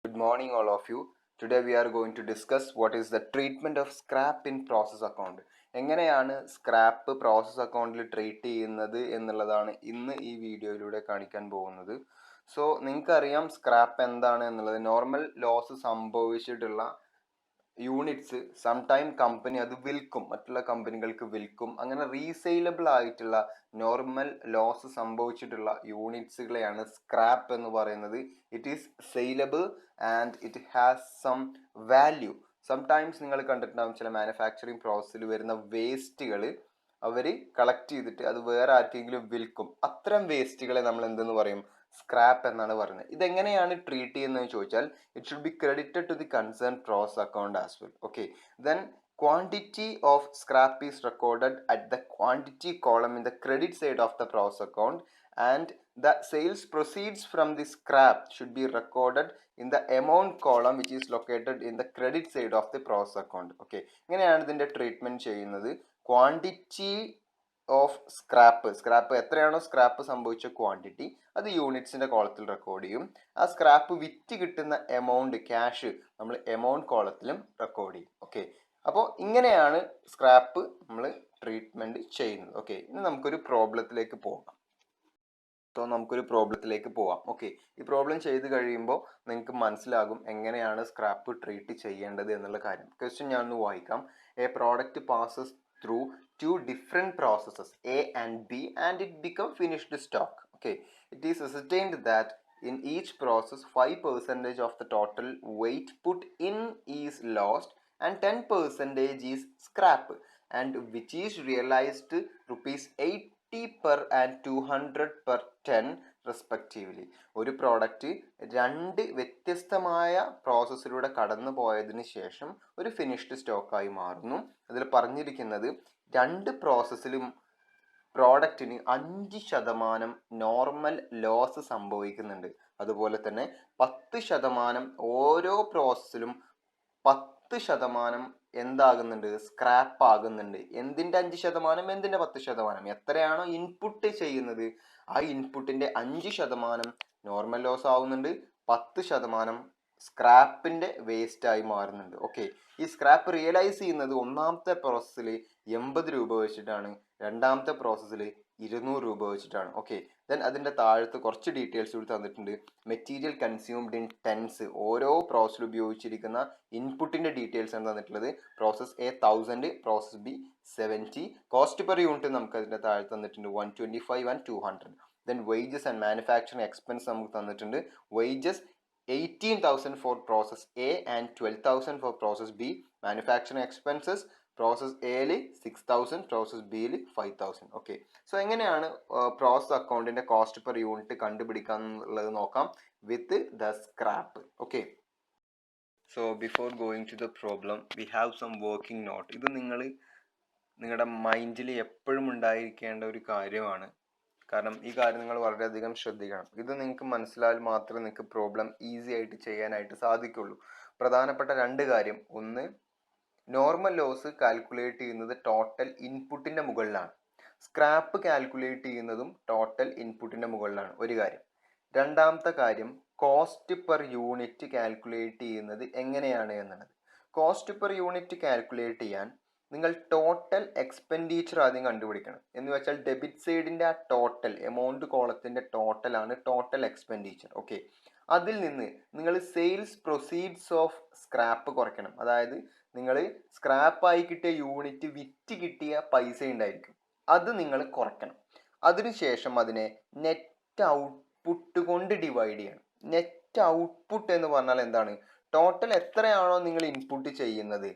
Good morning, all of you. Today we are going to discuss what is the treatment of scrap in process account. എങ്ങനെയാണ് scrap process അക്കൗണ്ടിൽ treat ചെയ്യുന്നത് എന്നുള്ളതാണ് ഇന്ന് ഈ വീഡിയോയിലൂടെ കാണിക്കാൻ പോകുന്നത്. സോ നിങ്ങൾക്കറിയാം സ്ക്രാപ്പ് എന്താണ് എന്നുള്ളത്. നോർമൽ ലോസ് സംഭവിച്ചിട്ടുള്ള യൂണിറ്റ്സ് സംടൈം കമ്പനി അത് വിൽക്കും, മറ്റുള്ള കമ്പനികൾക്ക് വിൽക്കും. അങ്ങനെ റീസെയിലബിൾ ആയിട്ടുള്ള നോർമൽ ലോസ് സംഭവിച്ചിട്ടുള്ള യൂണിറ്റ്സുകളെയാണ് സ്ക്രാപ്പ് എന്ന് പറയുന്നത്. It is saleable and it has some value. Sometimes നിങ്ങൾ കണ്ടിട്ടുണ്ടാകും ചില മാനുഫാക്ചറിങ് പ്രോസസ്സിൽ വരുന്ന വേസ്റ്റുകൾ അവർ കളക്ട് ചെയ്തിട്ട് അത് വേറെ ആർക്കെങ്കിലും വിൽക്കും. അത്തരം വേസ്റ്റുകളെ നമ്മൾ എന്തെന്ന് പറയും? സ്ക്രാപ്പ് എന്നാണ് പറയുന്നത്. ഇതെങ്ങനെയാണ് ട്രീറ്റ് ചെയ്യുന്നതെന്ന് ചോദിച്ചാൽ it should be credited to the concerned process account as well. Okay, then quantity of scrap is recorded at the quantity column in the credit side of the process account, and the sales proceeds from the scrap should be recorded in the amount column which is located in the credit side of the process account. Okay, ഇങ്ങനെയാണ് ഇതിന്റെ treatment ചെയ്യുന്നത്. Quantity of scrap എത്രയാണോ scrap സംഭവിച്ച quantity അത് യൂണിറ്റ്സിന്റെ കോളത്തിൽ record ചെയ്യും. ആ scrap വിറ്റ് കിട്ടുന്ന എമൗണ്ട് ക്യാഷ് നമ്മൾ എമൗണ്ട് കോളത്തിലും റെക്കോർഡ് ചെയ്യും. ഓക്കെ, അപ്പോൾ ഇങ്ങനെയാണ് സ്ക്രാപ്പ് നമ്മൾ ട്രീറ്റ്മെന്റ് ചെയ്യുന്നത്. ഓക്കെ, ഇനി നമുക്കൊരു പ്രോബ്ലത്തിലേക്ക് പോകാം. ഓക്കെ, ഈ പ്രോബ്ലം ചെയ്ത് കഴിയുമ്പോൾ നിങ്ങൾക്ക് മനസ്സിലാകും എങ്ങനെയാണ് സ്ക്രാപ്പ് ട്രീറ്റ് ചെയ്യേണ്ടത് എന്നുള്ള കാര്യം. ക്വസ്റ്റ്യൻ ഞാനൊന്ന് വായിക്കാം. A product passes through two different processes A and B and it become finished stock. Okay, it is ascertained that in each process 5% of the total weight put in is lost and 10% is scrap, and which is realized rupees 80 per and 200 per ton respectively. ഒരു product രണ്ട് വ്യത്യസ്തമായ പ്രോസസ്സിലൂടെ കടന്നു പോയതിന് ശേഷം ഒരു finished സ്റ്റോക്കായി മാറുന്നു. അതിൽ പറഞ്ഞിരിക്കുന്നത് രണ്ട് പ്രോസസ്സിലും പ്രോഡക്റ്റിന് 5% നോർമൽ ലോസ് സംഭവിക്കുന്നുണ്ട്. അതുപോലെ തന്നെ 10% ഓരോ പ്രോസസ്സിലും 10% എന്താകുന്നുണ്ട്? സ്ക്രാപ്പ് ആകുന്നുണ്ട്. എന്തിൻ്റെ 5%? എന്തിൻ്റെ 10%? എത്രയാണോ ഇൻപുട്ട് ചെയ്യുന്നത് ആ ഇൻപുട്ടിന്റെ 5% നോർമൽ ലോസ് ആവുന്നുണ്ട്, 10% സ്ക്രാപ്പിന്റെ വേസ്റ്റ് ആയി മാറുന്നുണ്ട്. ഓക്കെ, ഈ സ്ക്രാപ്പ് റിയലൈസ് ചെയ്യുന്നത് ഒന്നാമത്തെ പ്രോസസ്സിൽ 80 രൂപ വെച്ചിട്ടാണ്, രണ്ടാമത്തെ പ്രോസസ്സിൽ 200 രൂപ വെച്ചിട്ടാണ്. ഓക്കെ, ദെൻ അതിന്റെ താഴത്ത് കുറച്ച് ഡീറ്റെയിൽസ് കൂടി തന്നിട്ടുണ്ട്. മെറ്റീരിയൽ കൺസ്യൂംഡ് ഇൻ ടെൻസ്, ഓരോ പ്രോസസ്സിൽ ഉപയോഗിച്ചിരിക്കുന്ന ഇൻപുട്ടിന്റെ ഡീറ്റെയിൽസ് ആണ് തന്നിട്ടുള്ളത്. Process A 1000, process B 70. Cost per unit നമുക്ക് അതിന്റെ താഴെ തന്നിട്ടുണ്ട് 125 and 200. Then wages and manufacturing expense നമുക്ക് തന്നിട്ടുണ്ട്. Wages 18,000 for process A and 12,000 for process B. Manufacturing expenses process എയിൽ 6,000, പ്രോസസ് ബിയിൽ 5,000. ഓക്കെ, സോ എങ്ങനെയാണ് പ്രോസസ് അക്കൗണ്ടിന്റെ കോസ്റ്റ് പെർ യൂണിറ്റ് കണ്ടുപിടിക്കാന്നുള്ളത് നോക്കാം with the scrap. Okay, so before going to the problem we have some working not. ഇത് നിങ്ങളുടെ മൈൻഡിൽ എപ്പോഴും ഉണ്ടായിരിക്കേണ്ട ഒരു കാര്യമാണ്. കാരണം ഈ കാര്യം നിങ്ങൾ വളരെയധികം ശ്രദ്ധിക്കണം. ഇത് നിങ്ങൾക്ക് മനസ്സിലായാൽ മാത്രമേ നിങ്ങൾക്ക് പ്രോബ്ലം ഈസി ആയിട്ട് ചെയ്യാനായിട്ട് സാധിക്കുള്ളൂ. പ്രധാനപ്പെട്ട രണ്ട് കാര്യം: ഒന്ന്, നോർമൽ ലോസ് കാൽക്കുലേറ്റ് ചെയ്യുന്നത് ടോട്ടൽ ഇൻപുട്ടിന്റെ മുകളിലാണ്. സ്ക്രാപ്പ് കാൽക്കുലേറ്റ് ചെയ്യുന്നതും ടോട്ടൽ ഇൻപുട്ടിന്റെ മുകളിലാണ്, ഒരു കാര്യം. രണ്ടാമത്തെ കാര്യം, കോസ്റ്റ് പെർ യൂണിറ്റ് കാൽക്കുലേറ്റ് ചെയ്യുന്നത് എങ്ങനെയാണ് എന്നുള്ളത്. കോസ്റ്റ് പെർ യൂണിറ്റ് കാൽക്കുലേറ്റ് ചെയ്യാൻ നിങ്ങൾ ടോട്ടൽ എക്സ്പെൻഡിച്ചർ ആദ്യം കണ്ടുപിടിക്കണം. എന്ന് വെച്ചാൽ ഡെബിറ്റ് സൈഡിന്റെ ആ ടോട്ടൽ എമൗണ്ട് കോളത്തിന്റെ ടോട്ടലാണ് ടോട്ടൽ എക്സ്പെൻഡിച്ചർ. ഓക്കെ, അതിൽ നിന്ന് നിങ്ങൾ സെയിൽസ് പ്രൊസീഡ്സ് ഓഫ് സ്ക്രാപ്പ് കുറയ്ക്കണം. അതായത് നിങ്ങൾ സ്ക്രാപ്പായി കിട്ടിയ യൂണിറ്റ് വിറ്റ് കിട്ടിയ പൈസ ഉണ്ടായിരിക്കും, അത് നിങ്ങൾ കുറയ്ക്കണം. അതിനുശേഷം അതിനെ നെറ്റ് ഔട്ട്പുട്ട് കൊണ്ട് ഡിവൈഡ് ചെയ്യണം. നെറ്റ് ഔട്ട്പുട്ട് എന്ന് പറഞ്ഞാൽ എന്താണ്? ടോട്ടൽ എത്രയാണോ നിങ്ങൾ ഇൻപുട്ട് ചെയ്യുന്നത്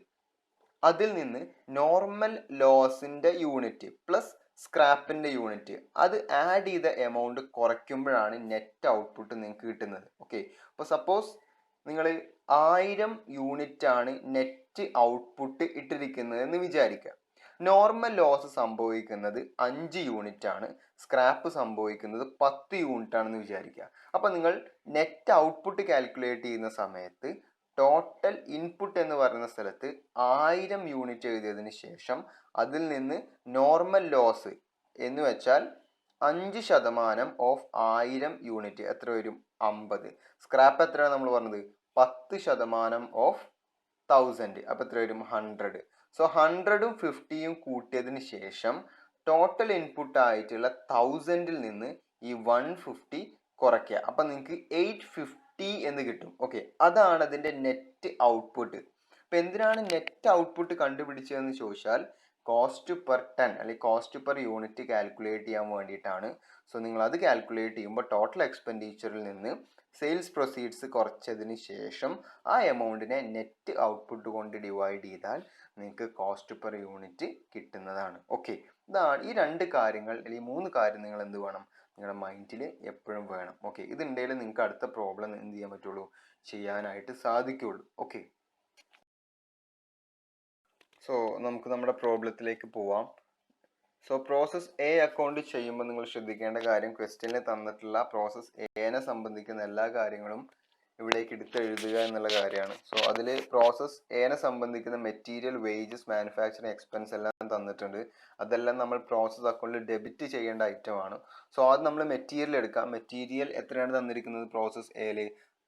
അതിൽ നിന്ന് നോർമൽ ലോസിന്റെ യൂണിറ്റ് പ്ലസ് സ്ക്രാപ്പിന്റെ യൂണിറ്റ് അത് ആഡ് ചെയ്ത എമൗണ്ട് കുറയ്ക്കുമ്പോഴാണ് നെറ്റ് ഔട്ട്പുട്ട് നിങ്ങൾക്ക് കിട്ടുന്നത്. ഓക്കെ, അപ്പോൾ സപ്പോസ് നിങ്ങൾ 1000 യൂണിറ്റ് ആണ് നെറ്റ് ഔട്ട്പുട്ട് ഇട്ടിരിക്കുന്നത് എന്ന് വിചാരിക്കുക. നോർമൽ ലോസ് സംഭവിക്കുന്നത് 5 യൂണിറ്റ് ആണ്, സ്ക്രാപ്പ് സംഭവിക്കുന്നത് 10 യൂണിറ്റ് ആണെന്ന് വിചാരിക്കുക. അപ്പോൾ നിങ്ങൾ നെറ്റ് ഔട്ട്പുട്ട് കാൽക്കുലേറ്റ് ചെയ്യുന്ന സമയത്ത് ടോട്ടൽ ഇൻപുട്ട് എന്ന് പറയുന്ന സ്ഥലത്ത് 1000 യൂണിറ്റ് എഴുതിയതിന് ശേഷം അതിൽ നിന്ന് നോർമൽ ലോസ് എന്ന് വെച്ചാൽ 5% ഓഫ് 1000 യൂണിറ്റ് എത്ര വരും? 50. സ്ക്രാപ്പ് എത്രയാണ് നമ്മൾ പറഞ്ഞത്? 10% ഓഫ് 1000. അപ്പോൾ എത്ര വരും? 100. സോ 100ഉം 50യും കൂട്ടിയതിന് ശേഷം ടോട്ടൽ ഇൻപുട്ട് ആയിട്ടുള്ള 1000ൽ നിന്ന് ഈ 150 കുറയ്ക്കുക. അപ്പം നിങ്ങൾക്ക് 850 എന്ന് കിട്ടും. ഓക്കെ, അതാണ് അതിൻ്റെ നെറ്റ് ഔട്ട്പുട്ട്. അപ്പം എന്തിനാണ് നെറ്റ് ഔട്ട്പുട്ട് കണ്ടുപിടിച്ചതെന്ന് ചോദിച്ചാൽ കോസ്റ്റ് പെർ ടൺ അല്ലെങ്കിൽ കോസ്റ്റ് പെർ യൂണിറ്റ് കാൽക്കുലേറ്റ് ചെയ്യാൻ വേണ്ടിയിട്ടാണ്. സോ നിങ്ങൾ അത് കാൽക്കുലേറ്റ് ചെയ്യുമ്പോൾ ടോട്ടൽ എക്സ്പെൻഡിച്ചറിൽ നിന്ന് സെയിൽസ് പ്രൊസീഡ്സ് കുറച്ചതിന് ശേഷം ആ എമൗണ്ടിനെ നെറ്റ് ഔട്ട്പുട്ട് കൊണ്ട് ഡിവൈഡ് ചെയ്താൽ നിങ്ങൾക്ക് കോസ്റ്റ് പെർ യൂണിറ്റ് കിട്ടുന്നതാണ്. ഓക്കെ, ഇതാണ് ഈ 2 കാര്യങ്ങൾ അല്ലെങ്കിൽ 3 കാര്യം നിങ്ങൾ എന്ത് വേണം? നിങ്ങളുടെ മൈൻഡിൽ എപ്പോഴും വേണം. ഓക്കെ, ഇതുണ്ടെങ്കിൽ നിങ്ങൾക്ക് അടുത്ത പ്രോബ്ലം എന്ത് ചെയ്യാൻ പറ്റുള്ളൂ? ചെയ്യാനായിട്ട് സാധിക്കുള്ളൂ. ഓക്കെ, സോ നമുക്ക് നമ്മുടെ പ്രോബ്ലത്തിലേക്ക് പോവാം. സോ പ്രോസസ് എ അക്കൗണ്ട് ചെയ്യുമ്പോൾ നിങ്ങൾ ശ്രദ്ധിക്കേണ്ട കാര്യം, ക്വസ്റ്റ്യനിൽ തന്നിട്ടുള്ള പ്രോസസ് എനെ സംബന്ധിക്കുന്ന എല്ലാ കാര്യങ്ങളും ഇവിടേക്ക് എടുത്തെഴുതുക എന്നുള്ള കാര്യമാണ്. സോ അതിൽ പ്രോസസ് എനെ സംബന്ധിക്കുന്ന മെറ്റീരിയൽ, വേജസ്, മാനുഫാക്ചറിങ് എക്സ്പെൻസ് എല്ലാം തന്നിട്ടുണ്ട്. അതെല്ലാം നമ്മൾ പ്രോസസ് അക്കൗണ്ടിൽ ഡെബിറ്റ് ചെയ്യേണ്ട ഐറ്റമാണ്. സോ അത് നമ്മൾ മെറ്റീരിയൽ എടുക്കാം. മെറ്റീരിയൽ എത്രയാണ് തന്നിരിക്കുന്നത്? പ്രോസസ് എയിൽ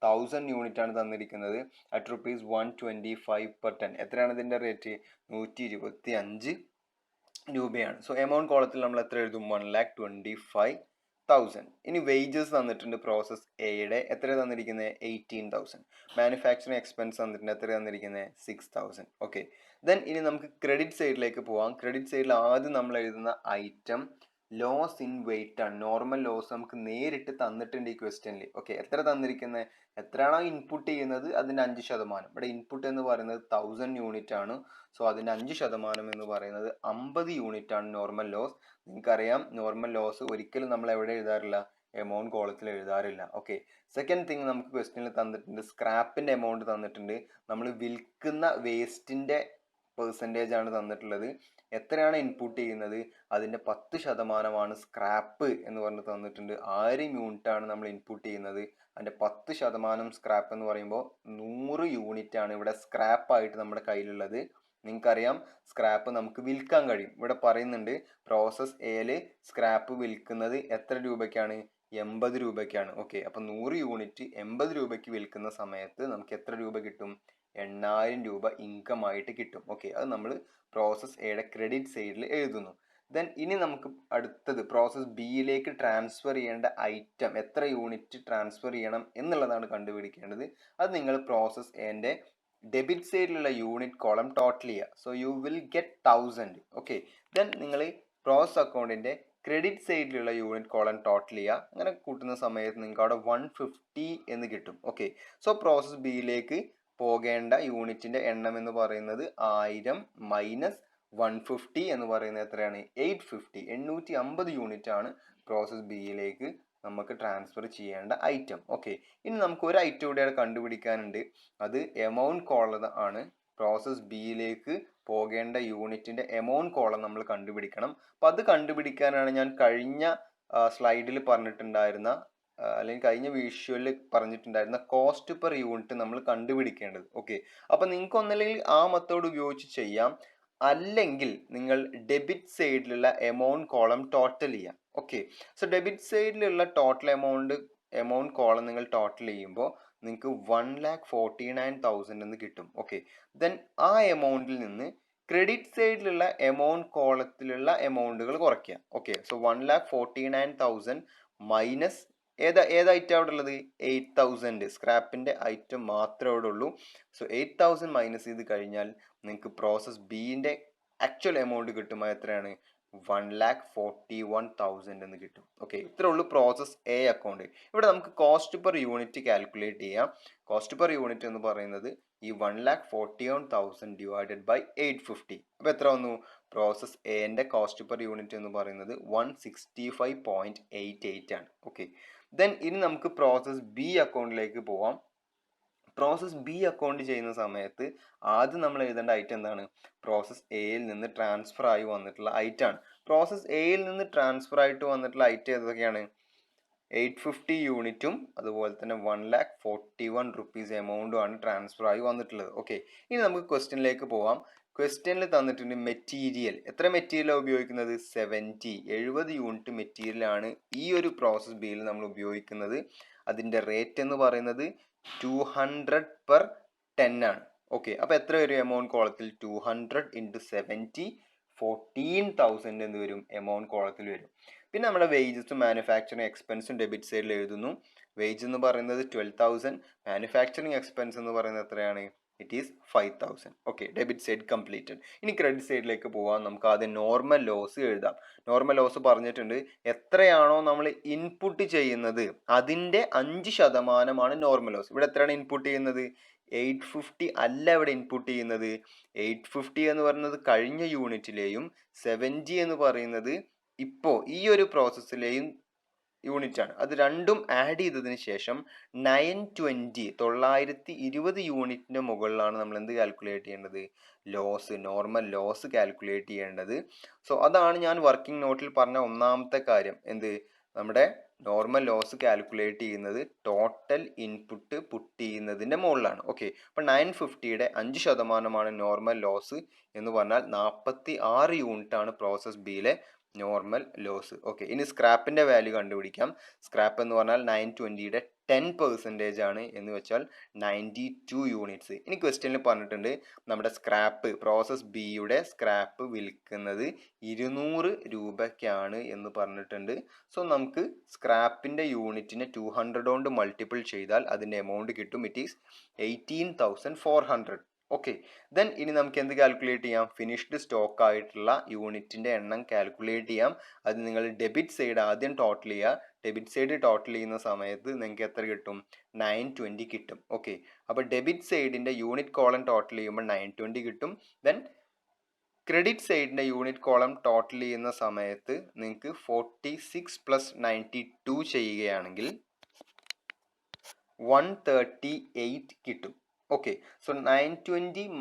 1000 യൂണിറ്റ് ആണ് തന്നിരിക്കുന്നത് അറ്റ് ₹125 പെർ ടൺ. എത്രയാണ് ഇതിൻ്റെ റേറ്റ്? 125 രൂപയാണ്. സോ എമൗണ്ട് കോളത്തിൽ നമ്മൾ എത്ര എഴുതും? 1,25,000. ഇനി വേജസ് തന്നിട്ടുണ്ട് പ്രോസസ് എയുടെ. എത്ര തന്നിരിക്കുന്നത്? 18,000. മാനുഫാക്ചറിങ് എക്സ്പെൻസ് തന്നിട്ടുണ്ട്. എത്ര തന്നിരിക്കുന്നത്? 6,000. ഓക്കെ, ദെൻ ഇനി നമുക്ക് ക്രെഡിറ്റ് സൈഡിലേക്ക് പോവാം. ക്രെഡിറ്റ് സൈഡിൽ ആദ്യം നമ്മൾ എഴുതുന്ന ഐറ്റം ലോസ് ഇൻ വെയിറ്റ് ആണ്. നോർമൽ ലോസ് നമുക്ക് നേരിട്ട് തന്നിട്ടുണ്ട് ഈ ക്വസ്റ്റ്യനിൽ. ഓക്കെ, എത്ര തന്നിരിക്കുന്നത്? എത്രയാണോ ഇൻപുട്ട് ചെയ്യുന്നത് അതിൻ്റെ 5%. ഇവിടെ ഇൻപുട്ട് എന്ന് പറയുന്നത് 1000 യൂണിറ്റ് ആണ്. സോ അതിൻ്റെ 5% എന്ന് പറയുന്നത് 50 യൂണിറ്റ് ആണ് നോർമൽ ലോസ്. നിങ്ങൾക്കറിയാം നോർമൽ ലോസ് ഒരിക്കലും നമ്മൾ എവിടെ എഴുതാറില്ല? എമൗണ്ട് കോളത്തിൽ എഴുതാറില്ല. ഓക്കെ, സെക്കൻഡ് തിങ് നമുക്ക് ക്വസ്റ്റ്യനിൽ തന്നിട്ടുണ്ട് സ്ക്രാപ്പിൻ്റെ എമൗണ്ട് തന്നിട്ടുണ്ട്. നമ്മൾ വിൽക്കുന്ന വേസ്റ്റിൻ്റെ പെർസെൻറ്റേജ് ആണ് തന്നിട്ടുള്ളത്. എത്രയാണ് ഇൻപുട്ട് ചെയ്യുന്നത് അതിൻ്റെ 10% സ്ക്രാപ്പ് എന്ന് പറഞ്ഞ് തന്നിട്ടുണ്ട്. 1000 യൂണിറ്റ് ആണ് നമ്മൾ ഇൻപുട്ട് ചെയ്യുന്നത്. അതിൻ്റെ 10% സ്ക്രാപ്പ് എന്ന് പറയുമ്പോൾ 100 യൂണിറ്റ് ആണ് ഇവിടെ സ്ക്രാപ്പായിട്ട് നമ്മുടെ കയ്യിലുള്ളത്. നിങ്ങൾക്കറിയാം സ്ക്രാപ്പ് നമുക്ക് വിൽക്കാൻ കഴിയും. ഇവിടെ പറയുന്നുണ്ട് പ്രോസസ് എയിൽ സ്ക്രാപ്പ് വിൽക്കുന്നത് എത്ര രൂപയ്ക്കാണ്? 80 രൂപയ്ക്കാണ്. ഓക്കെ, അപ്പം 100 യൂണിറ്റ് 80 രൂപയ്ക്ക് വിൽക്കുന്ന സമയത്ത് നമുക്ക് എത്ര രൂപ കിട്ടും? 8000 രൂപ ഇൻകം ആയിട്ട് കിട്ടും. ഓക്കെ, അത് നമ്മൾ പ്രോസസ് എയുടെ ക്രെഡിറ്റ് സൈഡിൽ എഴുതുന്നു. ദെൻ ഇനി നമുക്ക് അടുത്തത് പ്രോസസ് ബിയിലേക്ക് ട്രാൻസ്ഫർ ചെയ്യേണ്ട ഐറ്റം എത്ര യൂണിറ്റ് ട്രാൻസ്ഫർ ചെയ്യണം എന്നുള്ളതാണ് കണ്ടുപിടിക്കേണ്ടത്. അത് നിങ്ങൾ പ്രോസസ് എൻ്റെ ഡെബിറ്റ് സൈഡിലുള്ള യൂണിറ്റ് കോളം ടോട്ടൽ ചെയ്യുക. So you will get 1000. Okay, then നിങ്ങൾ പ്രോസസ് അക്കൗണ്ടിൻ്റെ ക്രെഡിറ്റ് സൈഡിലുള്ള യൂണിറ്റ് കോളം ടോട്ടൽ ചെയ്യുക. അങ്ങനെ കൂട്ടുന്ന സമയത്ത് നിങ്ങൾക്ക് അവിടെ 150 എന്ന് കിട്ടും. ഓക്കെ, സോ പ്രോസസ് ബിയിലേക്ക് പോകേണ്ട യൂണിറ്റിൻ്റെ എണ്ണം എന്ന് പറയുന്നത് 1000 മൈനസ് 150 എന്ന് പറയുന്നത് എത്രയാണ്? 850. 850 യൂണിറ്റ് ആണ് പ്രോസസ് ബിയിലേക്ക് നമുക്ക് ട്രാൻസ്ഫർ ചെയ്യേണ്ട ഐറ്റം. ഓക്കെ, ഇനി നമുക്ക് ഒരു ഐറ്റം കൂടെ കണ്ടുപിടിക്കാനുണ്ട്. അത് എമൗണ്ട് കോളം ആണ്. പ്രോസസ് ബിയിലേക്ക് പോകേണ്ട യൂണിറ്റിൻ്റെ എമൗണ്ട് കോളം നമ്മൾ കണ്ടുപിടിക്കണം. അപ്പോൾ അത് കണ്ടുപിടിക്കാനാണ് ഞാൻ കഴിഞ്ഞ സ്ലൈഡിൽ പറഞ്ഞിട്ടുണ്ടായിരുന്ന അല്ലെങ്കിൽ കഴിഞ്ഞ വിഷ്വലിൽ പറഞ്ഞിട്ടുണ്ടായിരുന്ന കോസ്റ്റ് പെർ യൂണിറ്റ് നമ്മൾ കണ്ടുപിടിക്കേണ്ടത്. ഓക്കെ, അപ്പോൾ നിങ്ങൾക്ക് ഒന്നല്ലെങ്കിൽ ആ മെത്തേഡ് ഉപയോഗിച്ച് ചെയ്യാം, അല്ലെങ്കിൽ നിങ്ങൾ ഡെബിറ്റ് സൈഡിലുള്ള എമൗണ്ട് കോളം ടോട്ടൽ ചെയ്യാം. ഓക്കെ, സോ ഡെബിറ്റ് സൈഡിലുള്ള ടോട്ടൽ എമൗണ്ട് കോളം നിങ്ങൾ ടോട്ടൽ ചെയ്യുമ്പോൾ നിങ്ങൾക്ക് 1,49,000 എന്ന് കിട്ടും. ഓക്കെ, ദെൻ ആ എമൗണ്ടിൽ നിന്ന് ക്രെഡിറ്റ് സൈഡിലുള്ള എമൗണ്ട് കോളത്തിലുള്ള എമൗണ്ടുകൾ കുറയ്ക്കുക. ഓക്കെ, സോ 1,49,000 മൈനസ് ഏത് ഐറ്റം അവിടെ ഉള്ളത്? 8,000. സ്ക്രാപ്പിൻ്റെ ഐറ്റം മാത്രമേ അവിടെ ഉള്ളൂ. സോ 8,000 മൈനസ് ചെയ്ത് കഴിഞ്ഞാൽ നിങ്ങൾക്ക് പ്രോസസ് ബിൻ്റെ ആക്ച്വൽ എമൗണ്ട് കിട്ടും. എത്രയാണ്? 1,41,000 എന്ന് കിട്ടും. ഓക്കെ, ഇത്രേ ഉള്ളൂ പ്രോസസ് എ അക്കൗണ്ട്. ഇവിടെ നമുക്ക് കോസ്റ്റ് പെർ യൂണിറ്റ് കാൽക്കുലേറ്റ് ചെയ്യാം. കോസ്റ്റ് പെർ യൂണിറ്റ് എന്ന് പറയുന്നത് ഈ 1,41,000 ഡിവൈഡഡ് ബൈ 850. അപ്പോൾ എത്ര വന്നു? പ്രോസസ് എൻ്റെ കോസ്റ്റ് പെർ യൂണിറ്റ് എന്ന് പറയുന്നത് 165.88 ആണ്. ഓക്കെ, ദെൻ ഇനി നമുക്ക് പ്രോസസ് ബി അക്കൗണ്ടിലേക്ക് പോവാം. പ്രോസസ് ബി അക്കൗണ്ട് ചെയ്യുന്ന സമയത്ത് ആദ്യം നമ്മൾ എഴുതേണ്ട ഐറ്റം എന്താണ്? പ്രോസസ് എയിൽ നിന്ന് ട്രാൻസ്ഫർ ആയി വന്നിട്ടുള്ള ഐറ്റം ആണ്. പ്രോസസ് എയിൽ നിന്ന് ട്രാൻസ്ഫർ ആയിട്ട് വന്നിട്ടുള്ള ഐറ്റം ഏതൊക്കെയാണ്? 850 യൂണിറ്റും അതുപോലെ തന്നെ 1,41,000 റുപ്പീസ് എമൗണ്ടും ആണ് ട്രാൻസ്ഫർ ആയി വന്നിട്ടുള്ളത്. ഓക്കെ, ഇനി നമുക്ക് ക്വസ്റ്റ്യനിലേക്ക് പോവാം. ക്വസ്റ്റ്യനിൽ തന്നിട്ടുണ്ട് മെറ്റീരിയൽ. എത്ര മെറ്റീരിയലാണ് ഉപയോഗിക്കുന്നത്? 70 യൂണിറ്റ് മെറ്റീരിയലാണ് ഈ ഒരു പ്രോസസ് ബിയിൽ നമ്മൾ ഉപയോഗിക്കുന്നത്. അതിൻ്റെ റേറ്റ് എന്ന് പറയുന്നത് 200/10 ആണ്. ഓക്കെ, അപ്പോൾ എത്ര വരും എമൗണ്ട് കോളത്തിൽ? 200 × 70 14,000 എന്ന് വരും എമൗണ്ട് കോളത്തിൽ വരും. പിന്നെ നമ്മുടെ വേജസും മാനുഫാക്ചറിങ് എക്സ്പെൻസും ഡെബിറ്റ് സൈഡിൽ എഴുതുന്നു. വേജ് എന്ന് പറയുന്നത് 12,000, മാനുഫാക്ചറിങ് എക്സ്പെൻസ് എന്ന് പറയുന്നത് എത്രയാണ്? It is 5,000. Okay, debit side completed. ഇനി ക്രെഡിറ്റ് സൈഡിലേക്ക് പോവാം. നമുക്ക് ആദ്യം നോർമൽ ലോസ് എഴുതാം. നോർമൽ ലോസ് പറഞ്ഞിട്ടുണ്ട്, എത്രയാണോ നമ്മൾ ഇൻപുട്ട് ചെയ്യുന്നത് അതിൻ്റെ 5% നോർമൽ ലോസ്. ഇവിടെ എത്രയാണ് ഇൻപുട്ട് ചെയ്യുന്നത്? 850 അല്ല ഇവിടെ ഇൻപുട്ട് ചെയ്യുന്നത്. 850 എന്ന് പറയുന്നത് കഴിഞ്ഞ യൂണിറ്റിലെയും 70 എന്ന് പറയുന്നത് ഇപ്പോൾ ഈ ഒരു പ്രോസസ്സിലെയും യൂണിറ്റ് ആണ്. അത് രണ്ടും ആഡ് ചെയ്തതിന് ശേഷം 920 യൂണിറ്റിന്റെ മുകളിലാണ് നമ്മൾ എന്ത് കാൽക്കുലേറ്റ് ചെയ്യേണ്ടത്? ലോസ്, നോർമൽ ലോസ് കാൽക്കുലേറ്റ് ചെയ്യേണ്ടത്. സോ അതാണ് ഞാൻ വർക്കിംഗ് നോട്ടിൽ പറഞ്ഞ ഒന്നാമത്തെ കാര്യം. എന്ത്? നമ്മുടെ നോർമൽ ലോസ് കാൽക്കുലേറ്റ് ചെയ്യുന്നത് ടോട്ടൽ ഇൻപുട്ട് പുട്ട് ചെയ്യുന്നതിൻ്റെ മുകളിലാണ്. ഓക്കെ, അപ്പം 950യുടെ 5% നോർമൽ ലോസ് എന്ന് പറഞ്ഞാൽ 46 യൂണിറ്റ് ആണ് പ്രോസസ് ബിയിലെ നോർമൽ ലോസ്. ഓക്കെ, ഇനി സ്ക്രാപ്പിൻ്റെ വാല്യൂ കണ്ടുപിടിക്കാം. സ്ക്രാപ്പ് എന്ന് പറഞ്ഞാൽ 920യുടെ 10% ആണ്, എന്ന് വെച്ചാൽ 92 യൂണിറ്റ്സ്. ഇനി ക്വസ്റ്റ്യനിൽ പറഞ്ഞിട്ടുണ്ട് നമ്മുടെ സ്ക്രാപ്പ്, പ്രോസസ് ബിയുടെ സ്ക്രാപ്പ് വിൽക്കുന്നത് 200 രൂപയ്ക്കാണ് എന്ന് പറഞ്ഞിട്ടുണ്ട്. സോ നമുക്ക് സ്ക്രാപ്പിൻ്റെ യൂണിറ്റിനെ 200 കൊണ്ട് മൾട്ടിപ്പിൾ ചെയ്താൽ അതിൻ്റെ എമൗണ്ട് കിട്ടും. It is 18,400. ഓക്കെ, ദെൻ ഇനി നമുക്ക് എന്ത് കാൽക്കുലേറ്റ് ചെയ്യാം? ഫിനിഷ്ഡ് സ്റ്റോക്ക് ആയിട്ടുള്ള യൂണിറ്റിൻ്റെ എണ്ണം കാൽക്കുലേറ്റ് ചെയ്യാം. അത് നിങ്ങൾ ഡെബിറ്റ് സൈഡ് ആദ്യം ടോട്ടൽ ചെയ്യുക. ഡെബിറ്റ് സൈഡ് ടോട്ടൽ ചെയ്യുന്ന സമയത്ത് നിങ്ങൾക്ക് എത്ര കിട്ടും? 920 കിട്ടും. ഓക്കെ, അപ്പോൾ ഡെബിറ്റ് സൈഡിൻ്റെ യൂണിറ്റ് കോളം ടോട്ടൽ ചെയ്യുമ്പോൾ 920 കിട്ടും. ദെൻ ക്രെഡിറ്റ് സൈഡിൻ്റെ യൂണിറ്റ് കോളം ടോട്ടൽ ചെയ്യുന്ന സമയത്ത് നിങ്ങൾക്ക് 46 + 92 ചെയ്യുകയാണെങ്കിൽ 138 കിട്ടും. Okay, so 920 -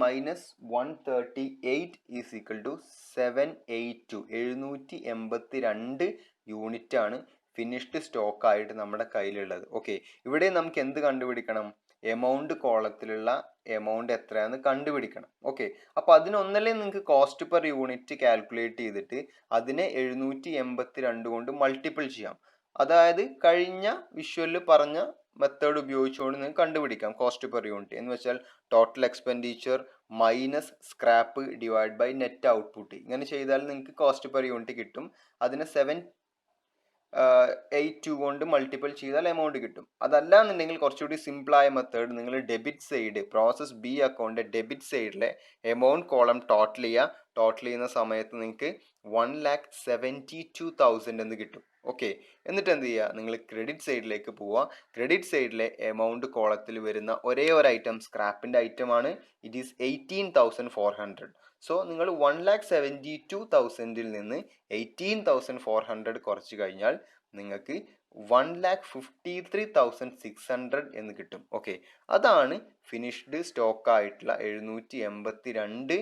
138 is equal to 782. 782 unit ആണ് ഫിനിഷ്ഡ് സ്റ്റോക്ക് ആയിട്ട് നമ്മുടെ കയ്യിലുള്ളത്. ഓക്കെ, ഇവിടെ നമുക്ക് എന്ത് കണ്ടുപിടിക്കണം? എമൗണ്ട് കോളത്തിലുള്ള എമൗണ്ട് എത്രയാണെന്ന് കണ്ടുപിടിക്കണം. ഓക്കെ, അപ്പോൾ അതിനൊന്നല്ലേ നിങ്ങൾക്ക് കോസ്റ്റ് പെർ യൂണിറ്റ് കാൽക്കുലേറ്റ് ചെയ്തിട്ട് അതിനെ 782 കൊണ്ട് മൾട്ടിപ്പിൾ ചെയ്യാം. അതായത് കഴിഞ്ഞ വിഷ്വലിൽ പറഞ്ഞ മെത്തേഡ് ഉപയോഗിച്ചുകൊണ്ട് നിങ്ങൾക്ക് കണ്ടുപിടിക്കാം കോസ്റ്റ് പെർ യൂണിറ്റ്. എന്ന് വെച്ചാൽ total expenditure minus scrap divide by net output. ഇങ്ങനെ ചെയ്താൽ നിങ്ങൾക്ക് കോസ്റ്റ് പെർ യൂണിറ്റ് കിട്ടും. അതിനെ 782 കൊണ്ട് മൾട്ടിപ്പിൾ ചെയ്താൽ എമൗണ്ട് കിട്ടും. അതല്ല എന്നുണ്ടെങ്കിൽ കുറച്ചുകൂടി സിമ്പിളായ മെത്തേഡ്, നിങ്ങൾ debit side, process B account debit സൈഡിലെ എമൗണ്ട് കോളം ടോട്ടൽ ചെയ്യുക. ടോട്ടൽ ചെയ്യുന്ന സമയത്ത് നിങ്ങൾക്ക് 1,72,000 എന്ന് കിട്ടും. ഓക്കെ, എന്നിട്ട് എന്ത് ചെയ്യുക? നിങ്ങൾ ക്രെഡിറ്റ് സൈഡിലേക്ക് പോവുക. ക്രെഡിറ്റ് സൈഡിലെ എമൗണ്ട് കോളത്തിൽ വരുന്ന ഒരേ ഒരു ഐറ്റം സ്ക്രാപ്പിൻ്റെ ഐറ്റമാണ്. It is 18,400. സോ നിങ്ങൾ 1,72,000 നിന്ന് 18,400 കുറച്ച് കഴിഞ്ഞാൽ നിങ്ങൾക്ക് 1,53,600 എന്ന് കിട്ടും. ഓക്കെ, അതാണ് ഫിനിഷ്ഡ് സ്റ്റോക്ക് ആയിട്ടുള്ള 782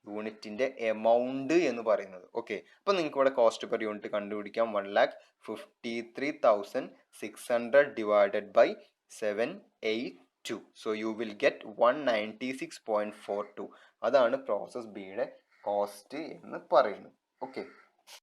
യൂണിറ്റിൻ്റെ എമൗണ്ട് എന്ന് പറയുന്നത്. ഓക്കെ, അപ്പോൾ നിങ്ങൾക്ക് ഇവിടെ കോസ്റ്റ് പെർ യൂണിറ്റ് കണ്ടുപിടിക്കാം. 1,53,600 divided by 782. So you will get 196.42. അതാണ് പ്രോസസ് ബിയുടെ കോസ്റ്റ് എന്ന് പറയുന്നത്. ഓക്കെ.